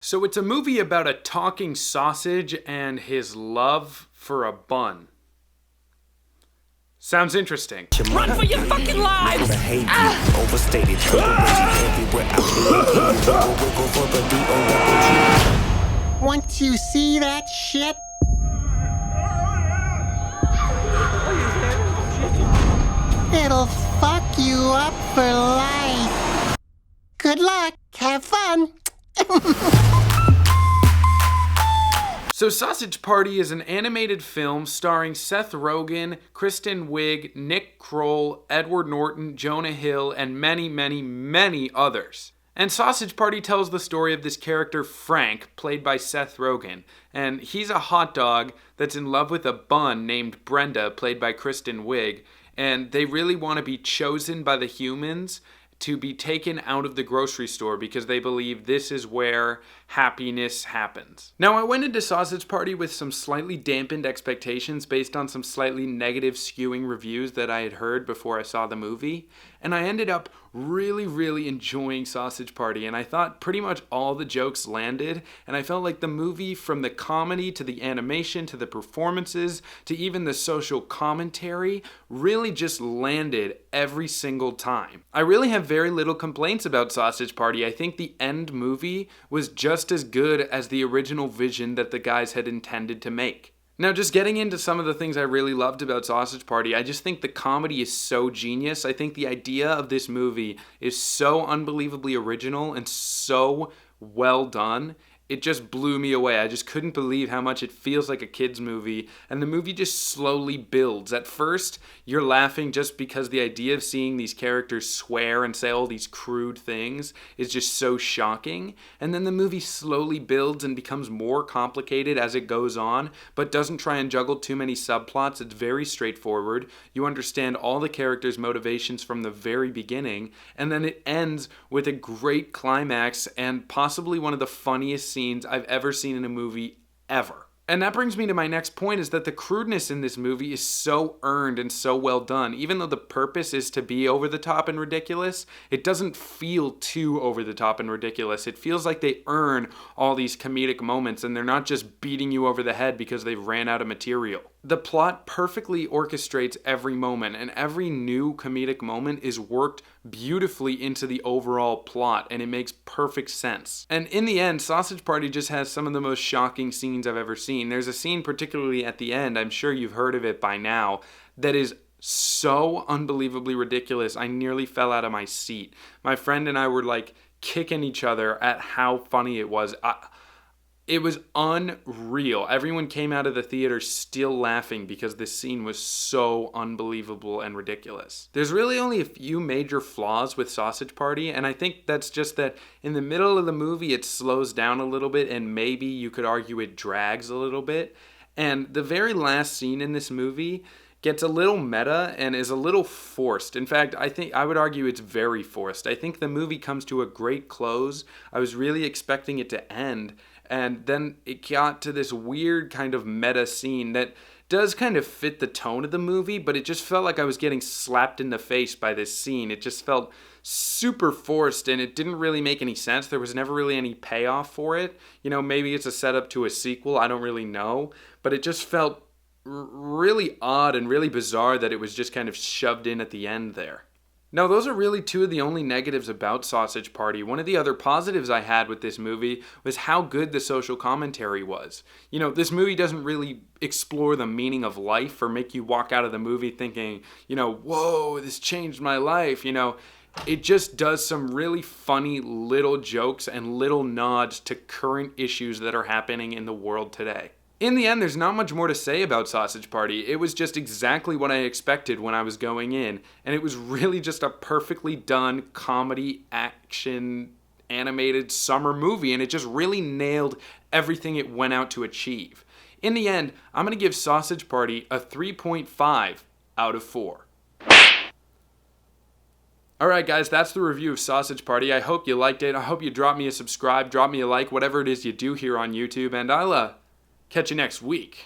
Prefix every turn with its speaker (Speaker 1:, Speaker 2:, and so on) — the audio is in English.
Speaker 1: So it's a movie about a talking sausage and his love for a bun. Sounds interesting.
Speaker 2: Run for your fucking lives!
Speaker 3: Once you see that shit, it'll fuck you up for life. Good luck. Have fun.
Speaker 1: So Sausage Party is an animated film starring Seth Rogen, Kristen Wiig, Nick Kroll, Edward Norton, Jonah Hill, and many, many, many others. And Sausage Party tells the story of this character, Frank, played by Seth Rogen. And he's a hot dog that's in love with a bun named Brenda, played by Kristen Wiig. And they really want to be chosen by the humans to be taken out of the grocery store because they believe this is where happiness happens. Now, I went into Sausage Party with some slightly dampened expectations based on some slightly negative skewing reviews that I had heard before I saw the movie, and I ended up really enjoying Sausage Party, and I thought pretty much all the jokes landed, and I felt like the movie, from the comedy to the animation to the performances to even the social commentary, really just landed every single time. I really have very little complaints about Sausage Party. I think the end movie was just as good as the original vision that the guys had intended to make. Now, just getting into some of the things I really loved about Sausage Party, I just think the comedy is so genius. I think the idea of this movie is so unbelievably original and so well done. It just blew me away. I just couldn't believe how much it feels like a kid's movie, and the movie just slowly builds. At first, you're laughing just because the idea of seeing these characters swear and say all these crude things is just so shocking, and then the movie slowly builds and becomes more complicated as it goes on, but doesn't try and juggle too many subplots. It's very straightforward. You understand all the characters' motivations from the very beginning, and then it ends with a great climax and possibly one of the funniest scenes I've ever seen in a movie ever. And that brings me to my next point, is that the crudeness in this movie is so earned and so well done. Even though the purpose is to be over the top and ridiculous, it doesn't feel too over the top and ridiculous. It feels like they earn all these comedic moments and they're not just beating you over the head because they've ran out of material. The plot perfectly orchestrates every moment, and every new comedic moment is worked beautifully into the overall plot, and it makes perfect sense. And in the end, Sausage Party just has some of the most shocking scenes I've ever seen. There's a scene particularly at the end, I'm sure you've heard of it by now, that is so unbelievably ridiculous, I nearly fell out of my seat. My friend and I were like kicking each other at how funny it was. It was unreal. Everyone came out of the theater still laughing because this scene was so unbelievable and ridiculous. There's really only a few major flaws with Sausage Party, and I think that's just that in the middle of the movie it slows down a little bit, and maybe you could argue it drags a little bit. And the very last scene in this movie gets a little meta and is a little forced. In fact, I would argue it's very forced. I think the movie comes to a great close. I was really expecting it to end, and then it got to this weird kind of meta scene that does kind of fit the tone of the movie, but it just felt like I was getting slapped in the face by this scene. It just felt super forced, and it didn't really make any sense. There was never really any payoff for it. You know, maybe it's a setup to a sequel, I don't really know, but it just felt really odd and really bizarre that it was just kind of shoved in at the end there. Now, those are really two of the only negatives about Sausage Party. One of the other positives I had with this movie was how good the social commentary was. You know, this movie doesn't really explore the meaning of life or make you walk out of the movie thinking, you know, whoa, this changed my life, you know. It just does some really funny little jokes and little nods to current issues that are happening in the world today. In the end, there's not much more to say about Sausage Party. It was just exactly what I expected when I was going in, and it was really just a perfectly done comedy, action, animated summer movie, and it just really nailed everything it went out to achieve. In the end, I'm going to give Sausage Party a 3.5 out of 4. Alright guys, that's the review of Sausage Party. I hope you liked it. I hope you drop me a subscribe, drop me a like, whatever it is you do here on YouTube, and I'll catch you next week.